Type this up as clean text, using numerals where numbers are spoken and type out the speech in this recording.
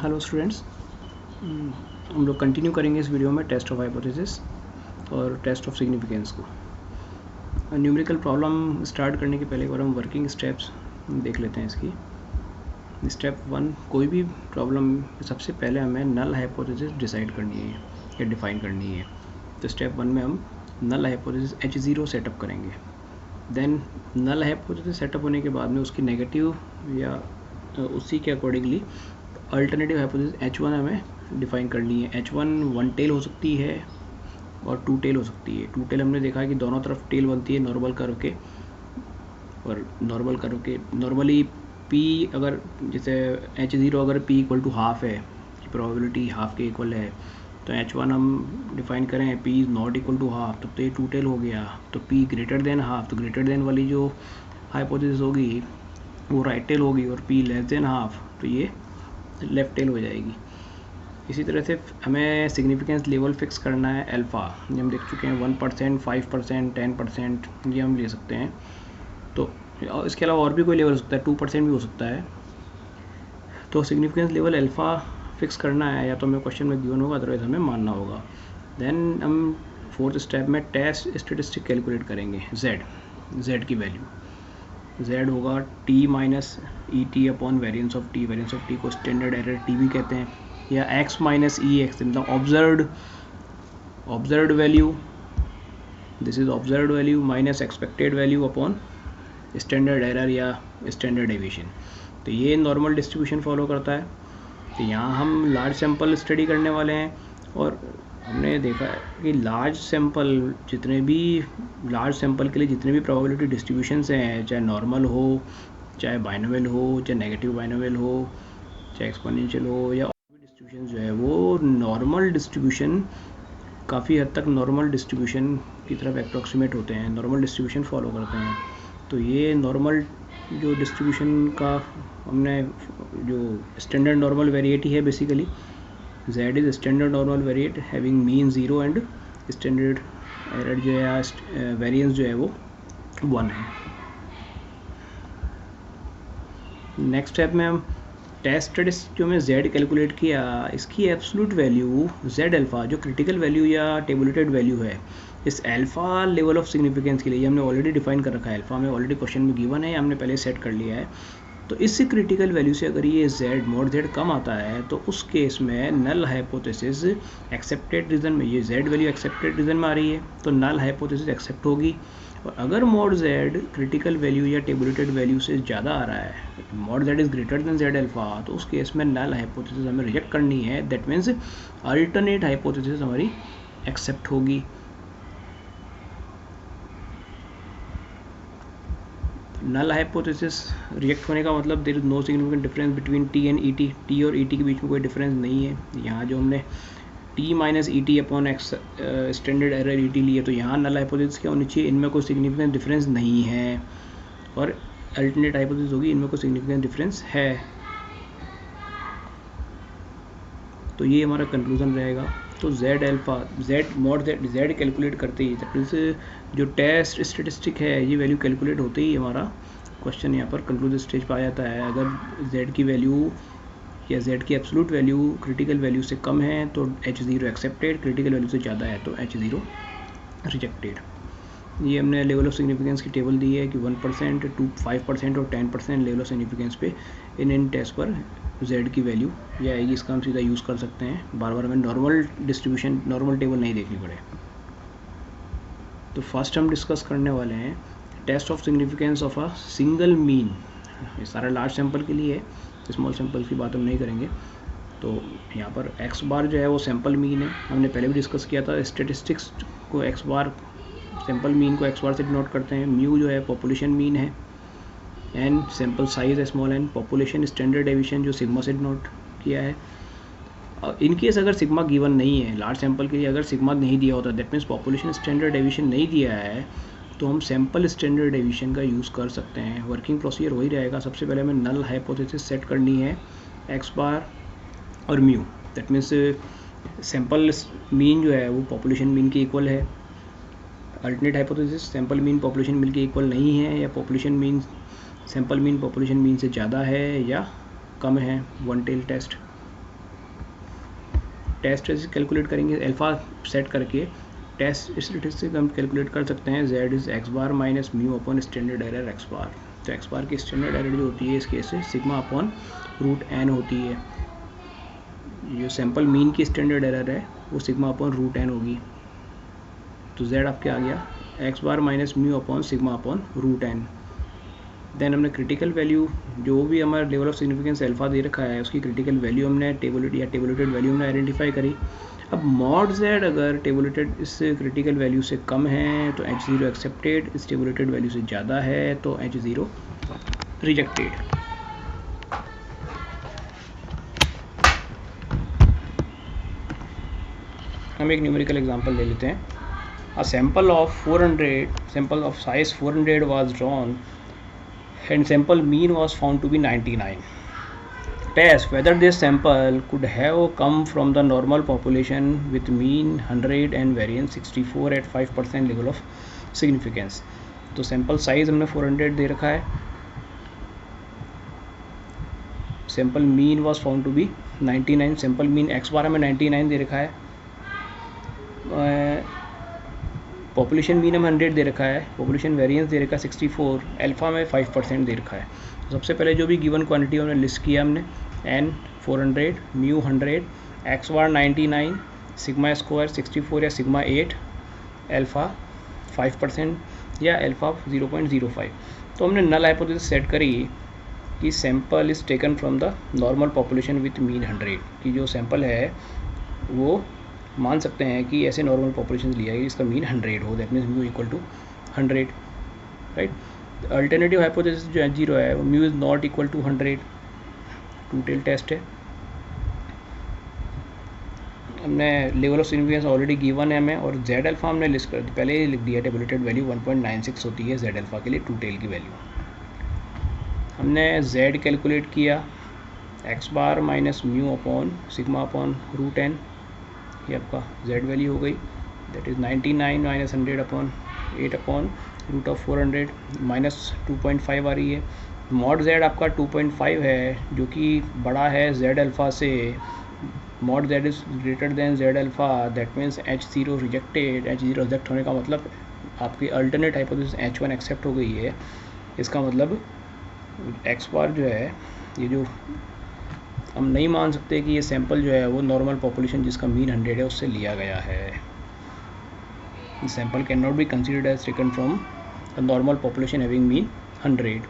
Hello students, हम लोग continue करेंगे इस वीडियो में टेस्ट ऑफ हाइपोथेसिस और टेस्ट ऑफ सिग्निफिकेंस को। न्यूमेरिकल प्रॉब्लम स्टार्ट करने के पहले एक बार हम वर्किंग स्टेप्स देख लेते हैं इसकी। स्टेप 1, कोई भी प्रॉब्लम सबसे पहले हमें नल हाइपोथेसिस डिसाइड करनी है या डिफाइन करनी है। तो स्टेप 1 में हम नल हाइपोथेसिस H0 सेटअप करेंगे। देन नल हाइपोथेसिस सेटअप होने के बाद में उसकी नेगेटिव या उसी के अकॉर्डिंगली अल्टरनेटिव हाइपोथेसिस H1 हमें डिफाइन करनी है। H1 वन टेल हो सकती है और टू टेल हो सकती है। टू टेल हमने देखा है कि दोनों तरफ टेल बनती है नॉर्मल कर्व के, और नॉर्मल कर्व के नॉर्मली P अगर जैसे H0 अगर P इक्वल टू हाफ है, प्रोबेबिलिटी हाफ के इक्वल है, तो H1 हम डिफाइन करें P is not equal to half, तब तो ये टू टेल हो गया। तो P ग्रेटर देन हाफ, तो ग्रेटर देन वाली जो हाइपोथेसिस होगी वो राइट टेल होगी, और P लेस देन हाफ तो ये लेफ्ट टेल हो जाएगी। इसी तरह से हमें सिग्निफिकेंस लेवल फिक्स करना है अल्फ़ा, ये हम देख चुके हैं 1%, 5%, 10% ये हम ले सकते हैं। तो इसके अलावा और भी कोई लेवल हो सकता है, 2% भी हो सकता है। तो सिग्निफिकेंस लेवल अल्फ़ा फिक्स करना है, या तो हमें क्वेश्चन में गिवन होगा, अदरवाइज हमें मानना होगा। देन हम फोर्थ स्टेप में टेस्ट स्टेटिस्टिक कैलकुलेट करेंगे। जेड की वैल्यू z होगा t minus E T upon variance of t। Variance of t को स्टैंडर्ड एरर t भी कहते हैं, या x माइनस ई एक्स, मतलब observed value, this is observed value minus expected value upon standard error या standard deviation. तो ये normal distribution follow करता है। तो यहाँ हम लार्ज सैंपल स्टडी करने वाले हैं, और हमने देखा है कि लार्ज सैंपल के लिए जितने भी प्रोबेबिलिटी डिस्ट्रीब्यूशंस हैं, चाहे नॉर्मल हो, चाहे बाइनोमियल हो, चाहे नेगेटिव बाइनोमियल हो, चाहे एक्सपोनेंशियल हो, या और भी डिस्ट्रीब्यूशन जो है वो नॉर्मल डिस्ट्रीब्यूशन काफ़ी हद तक नॉर्मल डिस्ट्रीब्यूशन की तरफ अप्रॉक्सीमेट होते हैं, नॉर्मल डिस्ट्रीब्यूशन फॉलो करते हैं। तो ये नॉर्मल जो डिस्ट्रीब्यूशन का हमने जो स्टैंडर्ड नॉर्मल वेरिएटी है, basically z is standard normal variate having mean 0 and standard error जो है वेरिएंस जो है वो 1 है। नेक्स्ट स्टेप में हम टेस्ट जो में z कैलकुलेट किया, इसकी एब्सोल्यूट वैल्यू z अल्फ़ा जो क्रिटिकल वैल्यू या टेबुलेटेड वैल्यू है, इस अल्फ़ा लेवल ऑफ सिग्निफिकेंस के लिए हमने ऑलरेडी डिफाइन कर रखा है। अल्फ़ा में ऑलरेडी क्वेश्चन में गिवन है, हमने पहले सेट कर लिया है। तो इस क्रिटिकल वैल्यू से अगर ये z मोड z कम आता है, तो उस केस में नल हाइपोथेसिस एक्सेप्टेड रीजन में, ये z वैल्यू एक्सेप्टेड रीजन में आ रही है, तो नल हाइपोथेसिस एक्सेप्ट होगी। और अगर मोड z क्रिटिकल वैल्यू या टेबुलेटेड वैल्यू से ज़्यादा आ रहा है, mode z is greater than z alpha, तो उस केस में नल हाइपोथेसिस हमें रिजेक्ट करनी है। दैट मीन्स अल्टरनेट हाइपोथेसिस हमारी एक्सेप्ट होगी। नल हाइपोथेसिस रिजेक्ट होने का मतलब there is no significant difference between T and E T. T और ई टी के बीच में कोई डिफरेंस नहीं है। यहाँ जो हमने T minus E T upon x standard error E T लिए, तो यहाँ नल हाइपोथेसिस क्या होनी चाहिए, इनमें कोई सिग्निफिकेंट डिफरेंस नहीं है, और अल्टरनेट हाइपोथेसिस होगी इनमें कोई सिग्निफिकेंट डिफरेंस है। तो ये हमारा कंक्लूजन रहेगा। तो z अल्फ़ा z कैलकुलेट करते ही, दैट मीन्स जो टेस्ट स्टेटिस्टिक है ये वैल्यू कैलकुलेट होते ही हमारा क्वेश्चन यहाँ पर कंक्लूजन स्टेज पर आ जाता है। अगर z की वैल्यू या z की एब्सोल्यूट वैल्यू क्रिटिकल वैल्यू से कम है तो H0 एक्सेप्टेड, क्रिटिकल वैल्यू से ज़्यादा है तो H0 रिजेक्टेड। ये हमने लेवल ऑफ सिग्निफिकेंस की टेबल दी है कि 1%, 5% और 10% लेवल ऑफ सिग्निफिकेंस पे इन टेस्ट पर z की वैल्यू ये आएगी। इसका हम सीधा यूज़ कर सकते हैं, बार बार हमें नॉर्मल डिस्ट्रीब्यूशन नॉर्मल टेबल नहीं देखनी पड़े। तो फर्स्ट हम डिस्कस करने वाले हैं test of significance of a single mean. ये सारा लार्ज सैंपल के लिए है, स्मॉल सैंपल की बात हम नहीं करेंगे। तो यहाँ पर x बार जो है वो सैंपल मीन है, हमने पहले भी डिस्कस किया था। स्टेटिस्टिक्स को x बार, सैंपल मीन को x बार से डिनोट करते हैं। म्यू जो है पॉपुलेशन मीन है, एन सैंपल साइज है small n, population standard deviation जो सिग्मा से डिनोट किया है। इन केस अगर सिग्मा गिवन नहीं है, लार्ज सैंपल के लिए अगर सिग्मा नहीं दिया होता, that means population standard deviation नहीं दिया है, तो हम सैंपल स्टैंडर्ड डेविएशन का यूज़ कर सकते हैं। वर्किंग प्रोसीजर वही रहेगा। सबसे पहले हमें नल हाइपोथेसिस सेट करनी है x बार और mu, that means sample mean जो है वो पॉपुलेशन मीन के इक्वल है। Alternate hypothesis sample mean population mean के इक्वल नहीं है, या population mean sample mean population mean से ज़्यादा है या कम है, one tail test. Test statistic calculate करेंगे अल्फ़ा सेट करके टेस्ट स्टैटिस्टिक हम कैलकुलेट कर सकते हैं z is x bar minus mu upon standard error x bar. तो एक्स बार की स्टैंडर्ड एरर जो होती है इस केस से सिग्मा अपॉन रूट एन होती है। जो सैम्पल मीन की स्टैंडर्ड एरर है वो सिग्मा अपॉन रूट एन होगी। तो z आपके आ गया x bar minus mu upon sigma upon root n. Then हमने क्रिटिकल वैल्यू जो भी हमारा लेवल ऑफ सिग्निफिकेंस अल्फा दे रखा है उसकी क्रिटिकल वैल्यू हमने टेबुलेटेड वैल्यू हमने आइडेंटिफाई करी। अब मॉड z अगर टेबुलेटेड इस क्रिटिकल वैल्यू से कम है तो H0 एक्सेप्टेड, इस टेबुलेटेड वैल्यू से ज़्यादा है तो H0 रिजेक्टेड। हम एक न्यूमेरिकल एग्जांपल ले लेते हैं। A sample of size 400 was drawn and sample mean was found to be 99. Test whether this sample could have come from the normal population with mean 100 and variance 64 at 5% level of significance. तो sample size हमने 400 दे रखा है, sample mean was found to be 99, sample mean x bar हमें 99 दे रखा है, population mean हमें 100 दे रखा है, पॉपुलेशन वेरिएंस दे रखा है 64, अल्फ़ा में 5% दे रखा है। तो सबसे पहले जो भी गिवन क्वांटिटी हमने लिस्ट किया हमने एन 400, म्यू 100, एक्स बार 99, सिग्मा स्क्वायर 64 या सिग्मा 8, अल्फ़ा 5% या अल्फ़ा 0.05। तो हमने नल हाइपोथेसिस सेट करी कि sample is taken from the normal population with mean 100, कि जो सैम्पल है वो मान सकते हैं कि ऐसे नॉर्मल पॉपुलेशन लिया है इसका मीन 100 हो, that means mu equal to 100, right. Alternative hypothesis जो H0 है वो mu is not equal to 100, two tail test है। हमने level of significance already given है हमें, और जेड अल्फ़ा हमने लिस्ट कर पहले ही लिख दिया, टेबुलेटेड वैल्यू 1.96 होती है जेड अल्फ़ा के लिए, टू टेल की वैल्यू। हमने जेड कैलकुलेट किया x bar minus mu upon sigma upon root n, ये आपका z वैल्यू हो गई, that is 99 minus 100 upon 8 upon root of 400 minus 2.5 आ रही है। मॉड z आपका 2.5 है जो कि बड़ा है z अल्फ़ा से, mod z is greater than z alpha, that means H0 rejected. H0 reject होने का मतलब आपकी अल्टरनेट हाइपोथेसिस H1 एक्सेप्ट हो गई है। इसका मतलब एक्स बार जो है ये जो हम नहीं मान सकते कि ये सैंपल जो है वो नॉर्मल पॉपुलेशन जिसका मीन 100 है उससे लिया गया है। Sample can not be considered as taken from the normal population having mean 100।